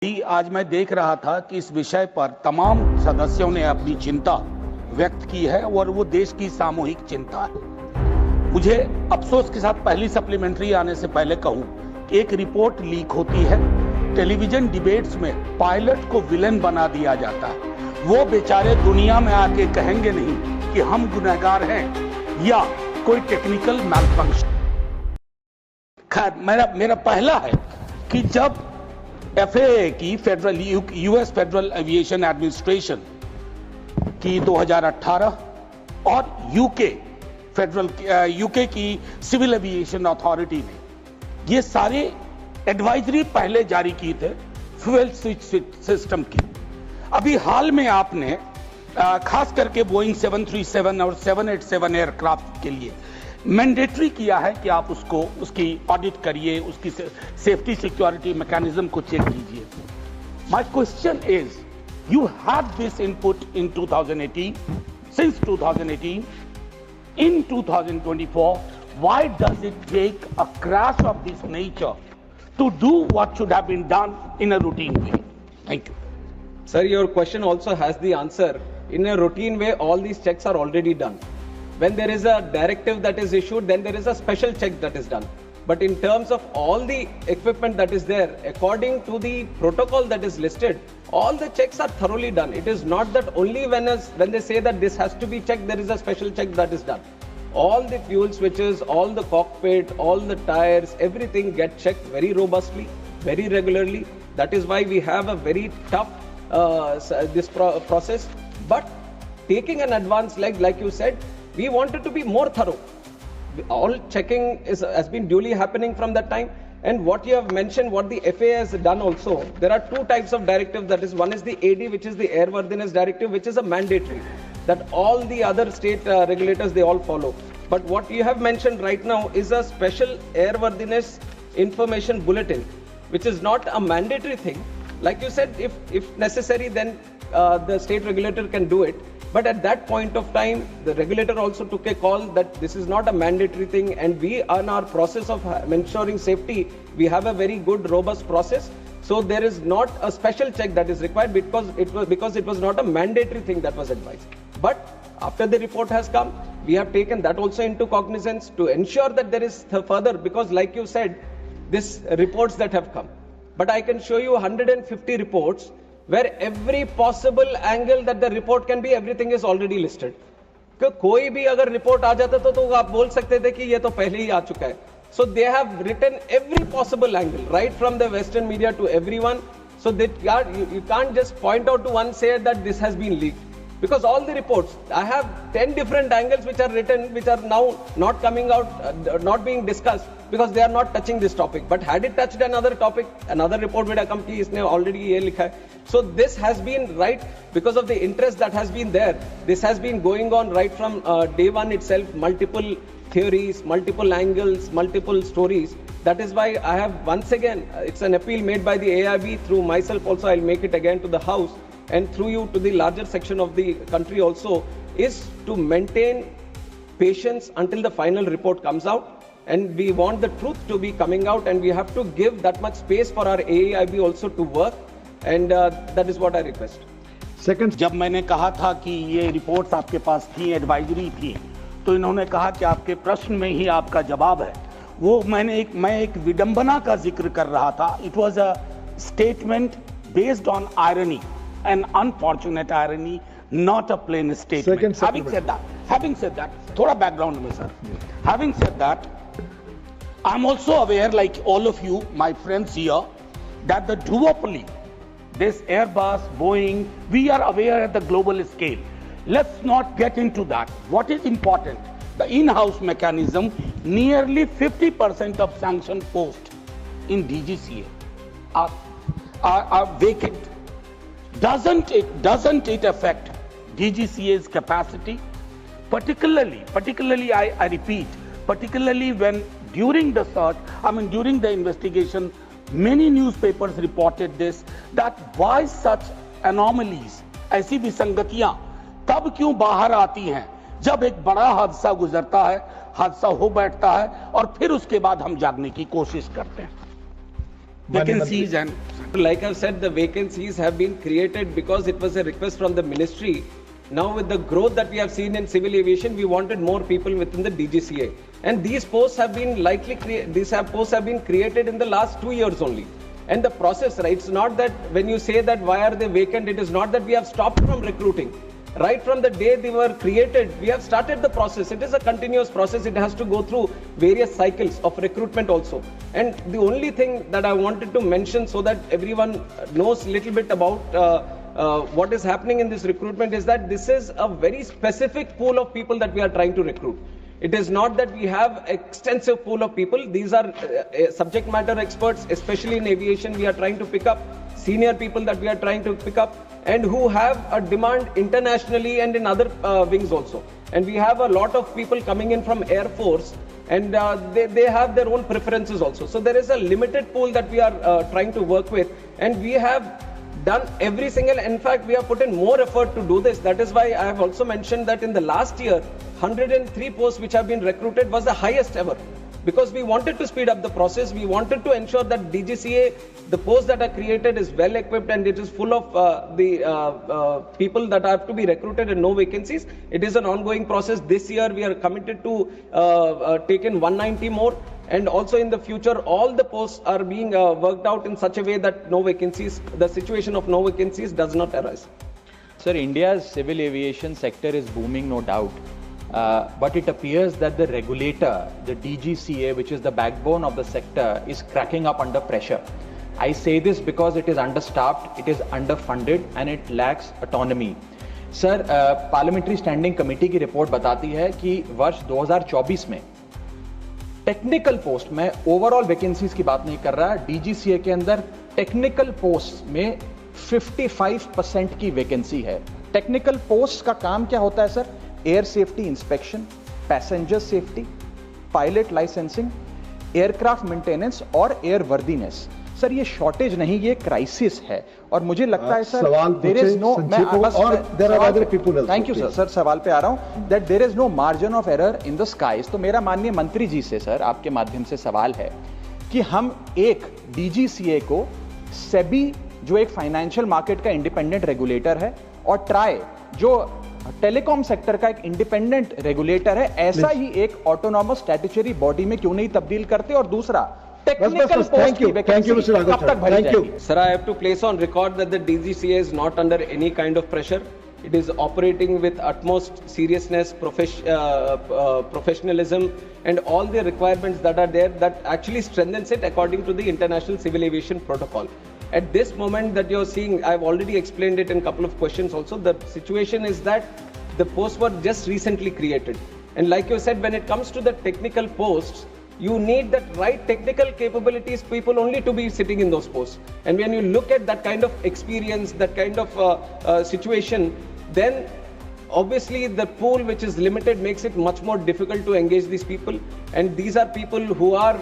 आज मैं देख रहा था कि इस विषय पर तमाम सदस्यों ने अपनी चिंता व्यक्त की है और वो देश की सामूहिक चिंता है। मुझे अफसोस के साथ पहली सप्लीमेंट्री आने से पहले कहूं, एक रिपोर्ट लीक होती है, टेलीविजन डिबेट्स में पायलट को विलेन बना दिया जाता है। वो बेचारे दुनिया में आके कहेंगे नहीं कि हम गुनहगार हैं या कोई टेक्निकल मैलफंक्शन। खैर, मेरा पहला है कि जब FAA की यूएस फेडरल एविएशन एडमिनिस्ट्रेशन की 2018 और यूके की सिविल एविएशन अथॉरिटी ने ये सारे एडवाइजरी पहले जारी की थे फ्यूल स्विच सिस्टम की। अभी हाल में आपने खास करके बोइंग 737 और 787 एयरक्राफ्ट के लिए मैंडेटरी किया है कि आप उसकी ऑडिट करिए, उसकी सेफ्टी सिक्योरिटी मैकेनिज्म को चेक कीजिए। My question is, you have this input in 2018, since 2018, in 2024, why does it take a crash of this nature to do what should have been done in a routine way? Thank you. Sir, your question also has the answer. In a routine way, all these checks are already done. When there is a directive that is issued, then there is a special check that is done. But in terms of all the equipment that is there, according to the protocol that is listed, all the checks are thoroughly done. It is not that only when they say that this has to be checked, there is a special check that is done. All the fuel switches, all the cockpit, all the tires, everything get checked very robustly, very regularly. That is why we have a very tough process. But taking an advance, like you said, we wanted to be more thorough. All checking has been duly happening from that time. And what you have mentioned, what the FAA has done also, there are two types of directives. That is, one is the AD, which is the Airworthiness Directive, which is a mandatory that all the other state regulators, they all follow. But what you have mentioned right now is a special airworthiness information bulletin, which is not a mandatory thing. Like you said, if necessary, then the state regulator can do it. But at that point of time, the regulator also took a call that this is not a mandatory thing, and we, on our process of ensuring safety, we have a very good, robust process. So there is not a special check that is required because it was not a mandatory thing that was advised. But after the report has come, we have taken that also into cognizance to ensure that there is further, because like you said, these reports that have come. But I can show you 150 reports where every possible angle that the report can be, everything is already listed. कोई भी अगर report आ जाता तो आप बोल सकते थे कि ये तो पहले ही आ चुका है. So they have written every possible angle, right from the Western media to everyone. So that you can't just point out to one, say that this has been leaked. Because all the reports, I have 10 different angles which are written, which are now not coming out, not being discussed, because they are not touching this topic. But had it touched another topic, another report would have come ki isne already ye likha hai. So this has been right because of the interest that has been there. This has been going on right from day one itself, multiple theories, multiple angles, multiple stories. That is why I have once again, it's an appeal made by the AIB through myself also, I'll make it again to the House, and through you to the larger section of the country also, is to maintain patience until the final report comes out. And we want the truth to be coming out, and we have to give that much space for our AIB also to work. And that is what I request. Second, जब मैंने कहा था कि ये reports आपके पास थी, advisory थी, तो इन्होंने कहा कि आपके प्रश्न में ही आपका जवाब है। वो मैं एक विडंबना का जिक्र कर रहा था। It was a statement based on irony, an unfortunate irony, not a plain statement. Having said that, थोड़ा background में sir. Having said that, I'm also aware, like all of you, my friends here, that the duopoly, this Airbus, Boeing, we are aware at the global scale. Let's not get into that. What is important? The in-house mechanism, nearly 50% of sanction posts in DGCA are vacant. Doesn't it affect DGCA's capacity? Particularly, I repeat, particularly when during the search, during the investigation, many newspapers reported this, that why such anomalies, ऐसी विसंगतियां तब क्यों बाहर आती हैं जब एक बड़ा हादसा गुजरता है, हादसा हो बैठता है और फिर उसके बाद हम जागने की कोशिश करते हैं। vacancies and like I've said, the vacancies have been created because it was a request from the ministry. Now with the growth that we have seen in civil aviation, we wanted more people within the DGCA. And these posts have been posts have been created in the last 2 years only. And the process, right, it's not that when you say that why are they vacant, it is not that we have stopped from recruiting. Right from the day they were created, we have started the process. It is a continuous process. It has to go through various cycles of recruitment also. And the only thing that I wanted to mention so that everyone knows a little bit about what is happening in this recruitment is that this is a very specific pool of people that we are trying to recruit. It is not that we have extensive pool of people. These are subject matter experts, especially in aviation. We are trying to pick up senior people that we are trying to pick up and who have a demand internationally and in other wings also. And we have a lot of people coming in from Air Force and they have their own preferences also. So there is a limited pool that we are trying to work with, and we have done every single, in fact, we have put in more effort to do this. That is why I have also mentioned that in the last year, 103 posts which have been recruited was the highest ever. Because we wanted to speed up the process, we wanted to ensure that DGCA, the posts that are created is well equipped and it is full of the people that have to be recruited and no vacancies. It is an ongoing process. This year we are committed to take in 190 more, and also in the future all the posts are being worked out in such a way that no vacancies, the situation of no vacancies does not arise. Sir, India's civil aviation sector is booming, no doubt. But it appears that the regulator, the DGCA, which is the backbone of the sector, is cracking up under pressure. I say this because it is understaffed, it is underfunded and it lacks autonomy. Sir, parliamentary standing committee की report बताती है कि वर्ष 2024 में technical post में overall vacancies की बात नहीं कर रहा, डीजीसीए के अंदर टेक्निकल पोस्ट में 55% की वैकेंसी है। टेक्निकल पोस्ट का काम क्या होता है sir? Air safety inspection, passenger safety, pilot licensing, aircraft maintenance और एयर वर्दीनेस। सर ये शॉर्टेज नहीं, ये क्राइसिस है। और मुझे लगता है sir there is no, thank you sir, सवाल पे आ रहा हूं, that there is no margin of error in the skies. तो मेरा माननीय मंत्री जी से सर आपके माध्यम से सवाल है कि हम एक डीजीसीए को सेबी जो एक फाइनेंशियल मार्केट का इंडिपेंडेंट रेगुलेटर है और ट्राई जो टेलीकॉम सेक्टर का एक इंडिपेंडेंट रेगुलेटर है, ऐसा ही एक ऑटोनॉमस स्टैट्यूटरी बॉडी में क्यों नहीं तब्दील करते? और दूसरा टेक्निकल पोस्ट की वैकेंसी कब तक भरी जाएगी? Sir, I have to place on record that the DGCA is not under any kind of pressure. It is operating with utmost seriousness, professionalism and all the requirements that are there that actually strengthens it according to the International Civil Aviation Protocol. At this moment that you're seeing, I've already explained it in a couple of questions also, the situation is that the posts were just recently created. And like you said, when it comes to the technical posts, you need that right technical capabilities people only to be sitting in those posts. And when you look at that kind of experience, that kind of situation, then obviously the pool which is limited makes it much more difficult to engage these people. And these are people who are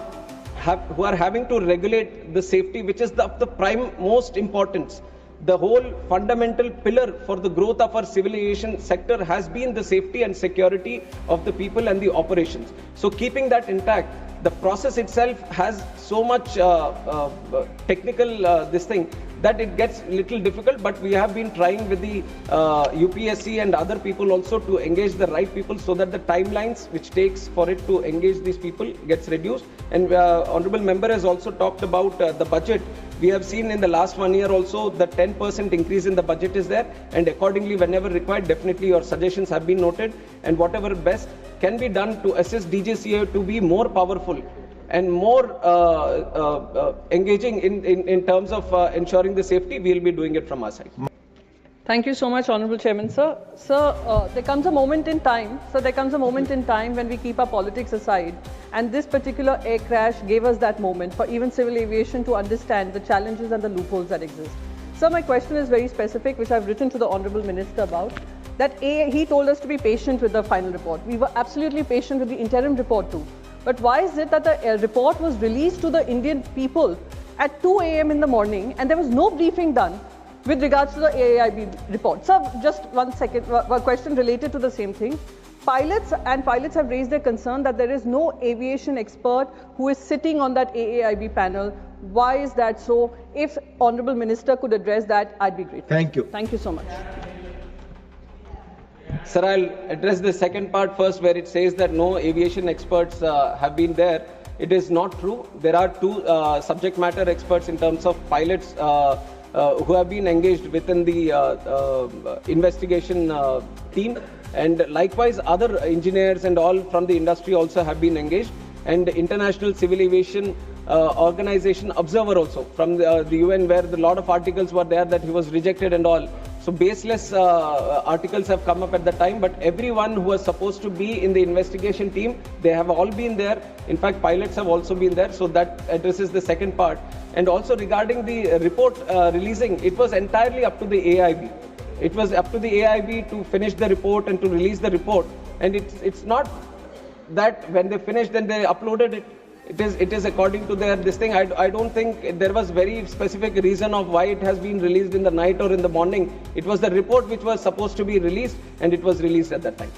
having to regulate the safety, which is of the prime most importance. The whole fundamental pillar for the growth of our civil aviation sector has been the safety and security of the people and the operations. So keeping that intact, the process itself has so much technical this thing that it gets little difficult, but we have been trying with the UPSC and other people also to engage the right people so that the timelines which takes for it to engage these people gets reduced. And Honorable Member has also talked about the budget. We have seen in the last 1 year also the 10% increase in the budget is there, and accordingly whenever required, definitely your suggestions have been noted, and whatever best can be done to assist DGCA to be more powerful and more engaging in terms of ensuring the safety, we will be doing it from our side. Thank you so much, Honorable Chairman, sir. Sir, there comes a moment in time, when we keep our politics aside, and this particular air crash gave us that moment for even civil aviation to understand the challenges and the loopholes that exist. Sir, my question is very specific, which I've written to the Honorable Minister about, that he told us to be patient with the final report. We were absolutely patient with the interim report too. But why is it that the report was released to the Indian people at 2 a.m. in the morning and there was no briefing done with regards to the AAIB report? Sir, just 1 second, one question related to the same thing. pilots have raised their concern that there is no aviation expert who is sitting on that AAIB panel. Why is that so? If Honorable Minister could address that, I'd be grateful. Thank you. Thank you so much. Sir, I'll address the second part first, where it says that no aviation experts have been there. It is not true. There are two subject matter experts in terms of pilots who have been engaged within the investigation team, and likewise other engineers and all from the industry also have been engaged, and International Civil Aviation Organization observer also from the UN, where a lot of articles were there that he was rejected and all. So baseless articles have come up at the time, but everyone who was supposed to be in the investigation team, they have all been there. In fact, pilots have also been there. So that addresses the second part. And also regarding the report releasing, it was entirely up to the AIB. It was up to the AIB to finish the report and to release the report. And it's not that when they finished, then they uploaded it. It is according to their this thing. I don't think there was very specific reason of why it has been released in the night or in the morning. It was the report which was supposed to be released, and it was released at that time.